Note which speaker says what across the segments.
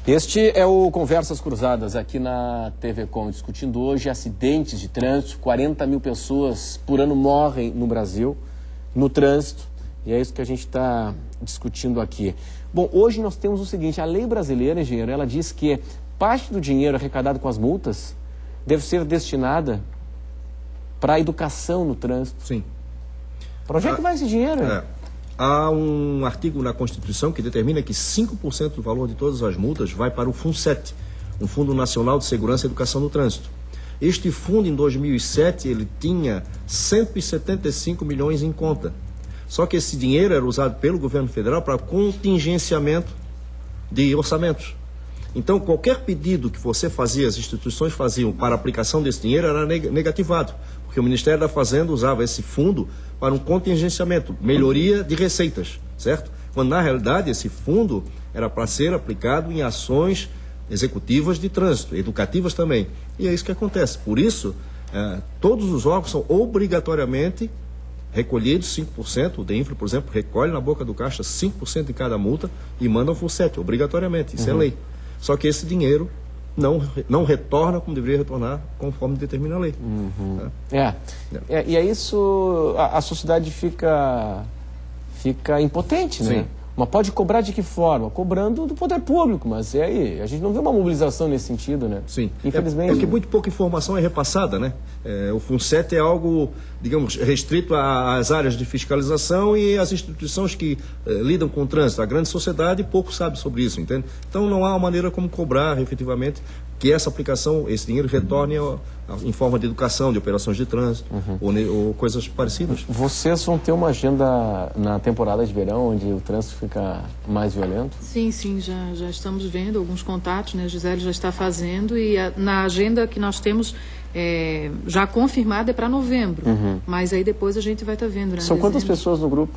Speaker 1: Este é o Conversas Cruzadas aqui na TV Com, discutindo hoje acidentes de trânsito. 40 mil pessoas por ano morrem no Brasil no trânsito, e é isso que a gente está discutindo aqui. Bom, hoje nós temos o seguinte: a lei brasileira, engenheiro, ela diz que parte do dinheiro arrecadado com as multas deve ser destinada para a educação no trânsito.
Speaker 2: Sim.
Speaker 1: Para onde é que vai esse dinheiro?
Speaker 2: Há um artigo na Constituição que determina que 5% do valor de todas as multas vai para o FUNSET, um Fundo Nacional de Segurança e Educação no Trânsito. Este fundo, em 2007, ele tinha 175 milhões em conta. Só que esse dinheiro era usado pelo governo federal para contingenciamento de orçamentos. Então, qualquer pedido que você fazia, as instituições faziam para a aplicação desse dinheiro era negativado, porque o Ministério da Fazenda usava esse fundo para um contingenciamento, melhoria de receitas, certo? Quando, na realidade, esse fundo era para ser aplicado em ações executivas de trânsito, educativas também. E é isso que acontece. Por isso, todos os órgãos são obrigatoriamente recolhidos 5%, o DENFRE, por exemplo, recolhe na boca do caixa 5% em cada multa e manda ao FUNSET, obrigatoriamente, isso é lei. Só que esse dinheiro não retorna como deveria retornar, conforme determina a lei.
Speaker 1: E é isso, a sociedade fica impotente, né?
Speaker 2: Sim.
Speaker 1: Mas pode cobrar de que forma? Cobrando do poder público, mas e aí? A gente não vê uma mobilização nesse sentido, né?
Speaker 2: Sim.
Speaker 1: Infelizmente.
Speaker 2: É que muito pouca informação é repassada, né? O FUNSET é algo, digamos, restrito às áreas de fiscalização e às instituições que lidam com o trânsito. A grande sociedade pouco sabe sobre isso, entende? Então não há uma maneira como cobrar efetivamente que essa aplicação, esse dinheiro retorne em forma de educação, de operações de trânsito ou coisas parecidas.
Speaker 1: Vocês vão ter uma agenda na temporada de verão onde o trânsito fica mais violento?
Speaker 3: Sim, já estamos vendo alguns contatos, né? A Gisele já está fazendo e na agenda que nós temos já confirmada é para novembro, mas aí depois a gente vai estar vendo, né?
Speaker 1: São quantas pessoas no grupo?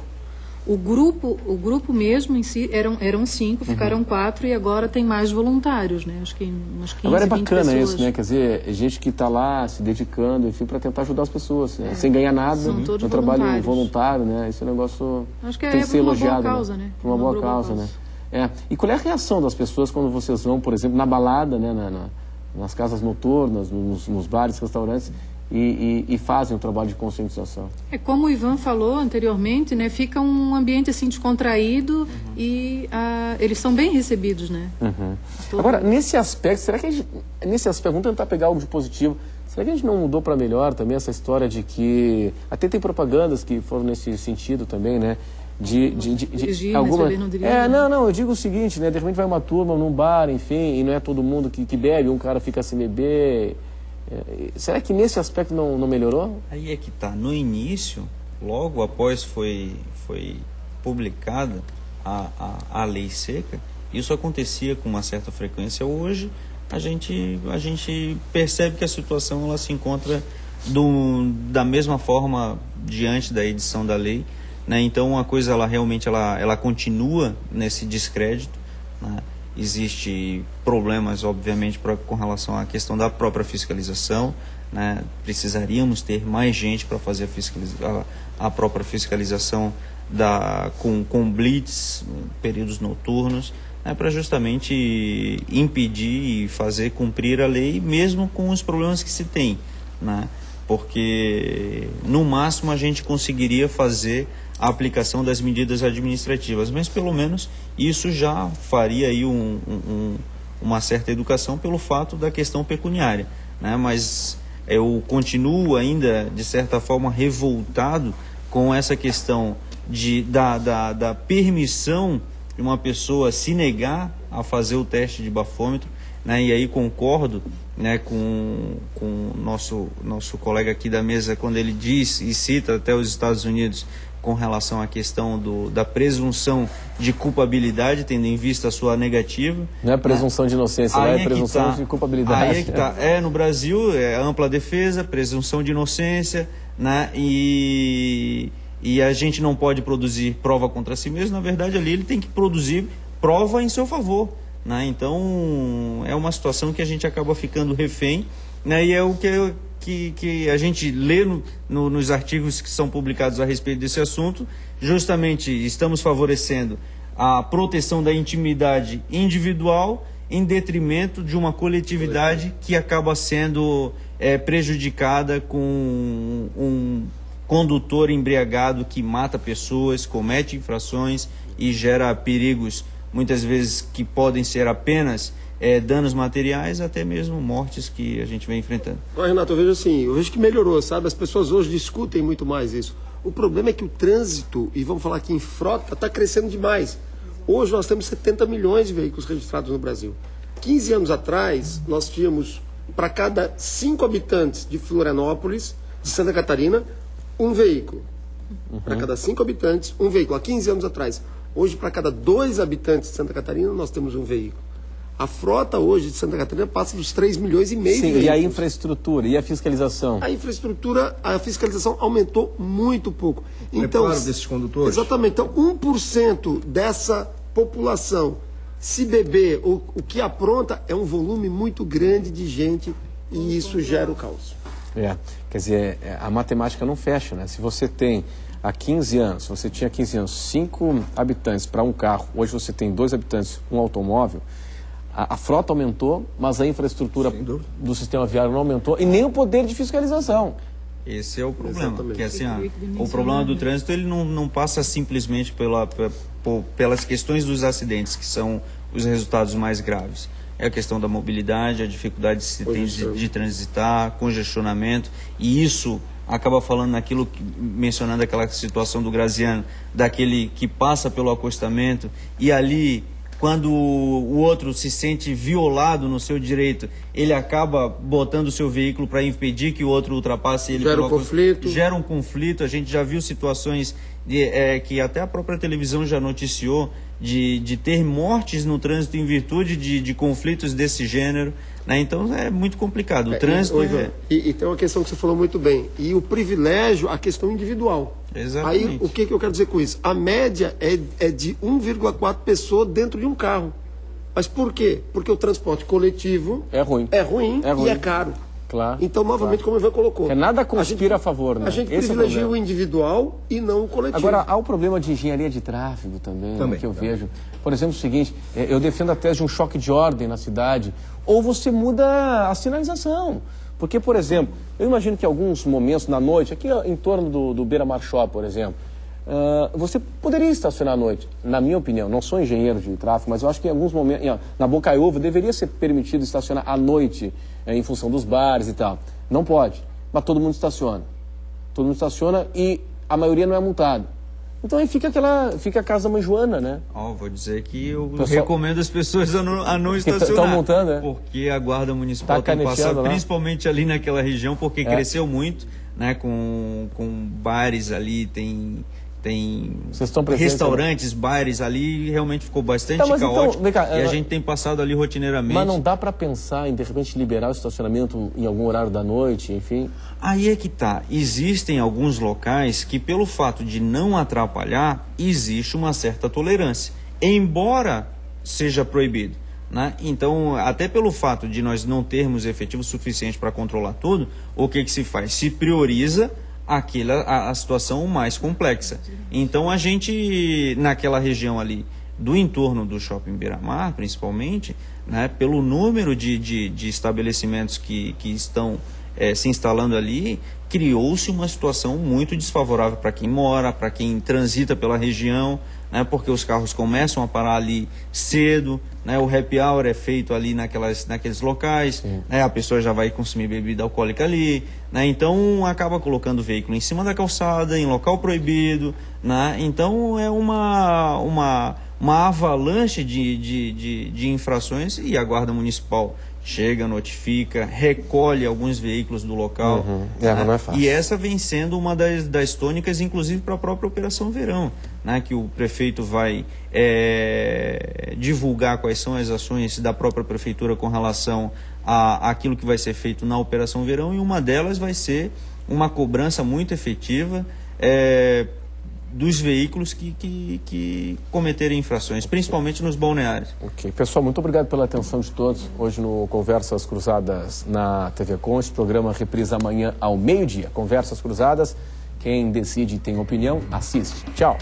Speaker 3: O grupo mesmo em si eram 5, ficaram 4 e agora tem mais voluntários, né? Acho que umas 15,
Speaker 1: agora é
Speaker 3: 20
Speaker 1: bacana
Speaker 3: pessoas.
Speaker 1: isso, né? Quer dizer, gente que está lá se dedicando, enfim, para tentar ajudar as pessoas, né? Sem ganhar nada, um trabalho voluntário, né? Esse negócio
Speaker 3: acho que
Speaker 1: tem que ser elogiado,
Speaker 3: boa causa, né?
Speaker 1: Uma boa causa, né? E qual é a reação das pessoas quando vocês vão, por exemplo, na balada, né? Nas casas noturnas, nos bares, restaurantes, e fazem o trabalho de conscientização? Como
Speaker 3: o Ivan falou anteriormente, né? Fica um ambiente assim descontraído e eles são bem recebidos, né?
Speaker 1: Agora, nesse aspecto, será que vamos tentar pegar algo de positivo? Será que a gente não mudou para melhor também essa história de que até tem propagandas que foram nesse sentido também, né?
Speaker 3: Alguma...
Speaker 1: eu digo o seguinte, né? De repente vai uma turma num bar, enfim, e não é todo mundo que bebe, um cara fica sem beber. Será que nesse aspecto não melhorou?
Speaker 4: Aí é que tá. No início, logo após foi publicada a lei seca, isso acontecia com uma certa frequência. Hoje a gente percebe que a situação ela se encontra da mesma forma diante da edição da lei, né? Então a coisa realmente continua nesse descrédito, né? Existe problemas, obviamente, com relação à questão da própria fiscalização, né? Precisaríamos ter mais gente para fazer a própria fiscalização com blitz, períodos noturnos, né? Para justamente impedir e fazer cumprir a lei, mesmo com os problemas que se tem, né? Porque no máximo a gente conseguiria fazer a aplicação das medidas administrativas, mas pelo menos isso já faria aí uma certa educação pelo fato da questão pecuniária, né? Mas eu continuo ainda, de certa forma, revoltado com essa questão da permissão de uma pessoa se negar a fazer o teste de bafômetro, né? E aí concordo, né, com o nosso colega aqui da mesa quando ele diz e cita até os Estados Unidos com relação à questão da presunção de culpabilidade, tendo em vista a sua negativa.
Speaker 1: Não é presunção de inocência, não é presunção de culpabilidade.
Speaker 4: Aí é que tá. No Brasil, é ampla defesa, presunção de inocência, né? E a gente não pode produzir prova contra si mesmo. Na verdade, ali ele tem que produzir prova em seu favor, né? Então, é uma situação que a gente acaba ficando refém, né? E é o que a gente lê nos artigos que são publicados a respeito desse assunto. Justamente estamos favorecendo a proteção da intimidade individual em detrimento de uma coletividade que acaba sendo prejudicada com um condutor embriagado que mata pessoas, comete infrações e gera perigos, muitas vezes que podem ser apenas danos materiais, até mesmo mortes que a gente vem enfrentando.
Speaker 5: Mas, Renato, eu vejo que melhorou, sabe? As pessoas hoje discutem muito mais isso. O problema é que o trânsito, e vamos falar aqui em frota, está crescendo demais. Hoje nós temos 70 milhões de veículos registrados no Brasil. 15 anos atrás, nós tínhamos, para cada 5 habitantes de Florianópolis, de Santa Catarina, um veículo. Para cada 5 habitantes, um veículo. Há 15 anos atrás. Hoje, para cada 2 habitantes de Santa Catarina, nós temos um veículo. A frota hoje de Santa Catarina passa dos 3,5 milhões de veículos.
Speaker 1: E a infraestrutura, e a fiscalização?
Speaker 5: A infraestrutura, a fiscalização aumentou muito pouco. Então,
Speaker 2: preparo desses condutores?
Speaker 5: Exatamente. Então, 1% dessa população, se beber o que apronta, é um volume muito grande de gente e isso gera o caos.
Speaker 1: Quer dizer, a matemática não fecha, né? Se você tem há 15 anos, você tinha 15 anos 5 habitantes para um carro, hoje você tem 2 habitantes, um automóvel, a frota aumentou, mas a infraestrutura do sistema viário não aumentou e nem o poder de fiscalização.
Speaker 4: Esse é o problema.
Speaker 5: Exatamente.
Speaker 4: Porque assim, o problema do trânsito ele não passa simplesmente pelas questões dos acidentes, que são os resultados mais graves. É a questão da mobilidade, a dificuldade que se tem de transitar, congestionamento, e isso acaba falando mencionando aquela situação do Graziano, daquele que passa pelo acostamento e ali, quando o outro se sente violado no seu direito, ele acaba botando o seu veículo para impedir que o outro ultrapasse ele.
Speaker 5: Gera um conflito.
Speaker 4: Gera um conflito. A gente já viu situações que até a própria televisão já noticiou de ter mortes no trânsito em virtude de conflitos desse gênero. Né? Então é muito complicado. O trânsito
Speaker 5: e tem uma questão que você falou muito bem. E o privilégio, a questão individual.
Speaker 4: Exatamente.
Speaker 5: Aí, o que eu quero dizer com isso? A média é de 1,4 pessoas dentro de um carro. Mas por quê? Porque o transporte coletivo
Speaker 1: é ruim
Speaker 5: e é caro.
Speaker 1: Claro.
Speaker 5: Então, novamente, como o Ivan colocou.
Speaker 1: Nada conspira a favor, né?
Speaker 5: A gente privilegia o individual e não o coletivo.
Speaker 1: Agora, há o problema de engenharia de tráfego também. Né, que eu vejo. Por exemplo, o seguinte, eu defendo a tese de um choque de ordem na cidade, ou você muda a sinalização. Porque, por exemplo, eu imagino que em alguns momentos na noite, aqui em torno do Beira Mar Shopping, por exemplo, você poderia estacionar à noite, na minha opinião. Não sou engenheiro de tráfego, mas eu acho que em alguns momentos, na Bocaiúva, deveria ser permitido estacionar à noite, em função dos bares e tal. Não pode, mas todo mundo estaciona. Todo mundo estaciona e a maioria não é multado. Então aí fica a casa da mãe Joana, né?
Speaker 4: Vou dizer que eu recomendo as pessoas a não estacionar.
Speaker 1: Estão montando, né?
Speaker 4: Porque a Guarda Municipal tem passado, principalmente ali naquela região, porque cresceu muito, né? Com bares ali, tem restaurantes, bares ali, realmente ficou bastante caótico. Então, e a gente tem passado ali rotineiramente.
Speaker 1: Mas não dá para pensar em, de repente, liberar o estacionamento em algum horário da noite, enfim?
Speaker 4: Aí é que tá. Existem alguns locais que, pelo fato de não atrapalhar, existe uma certa tolerância, embora seja proibido. Né? Então, até pelo fato de nós não termos efetivo suficiente para controlar tudo, o que se faz? Se prioriza a situação mais complexa. Então a gente, naquela região ali do entorno do Shopping Beira-Mar, principalmente, né, pelo número de estabelecimentos que estão se instalando ali, criou-se uma situação muito desfavorável para quem mora, para quem transita pela região, né, porque os carros começam a parar ali cedo, né, o happy hour é feito ali naqueles locais, né, a pessoa já vai consumir bebida alcoólica ali, né, então acaba colocando o veículo em cima da calçada, em local proibido, né, então é uma avalanche de infrações e a Guarda Municipal chega, notifica, recolhe alguns veículos do local.
Speaker 1: Não é fácil.
Speaker 4: E essa vem sendo uma das tônicas, inclusive, para a própria Operação Verão, né, que o prefeito vai divulgar quais são as ações da própria prefeitura com relação àquilo que vai ser feito na Operação Verão, e uma delas vai ser uma cobrança muito efetiva dos veículos que cometerem infrações, principalmente nos balneários.
Speaker 1: Ok. Pessoal, muito obrigado pela atenção de todos. Hoje no Conversas Cruzadas na TV Com, esse programa reprisa amanhã ao meio-dia. Conversas Cruzadas, quem decide e tem opinião, assiste. Tchau.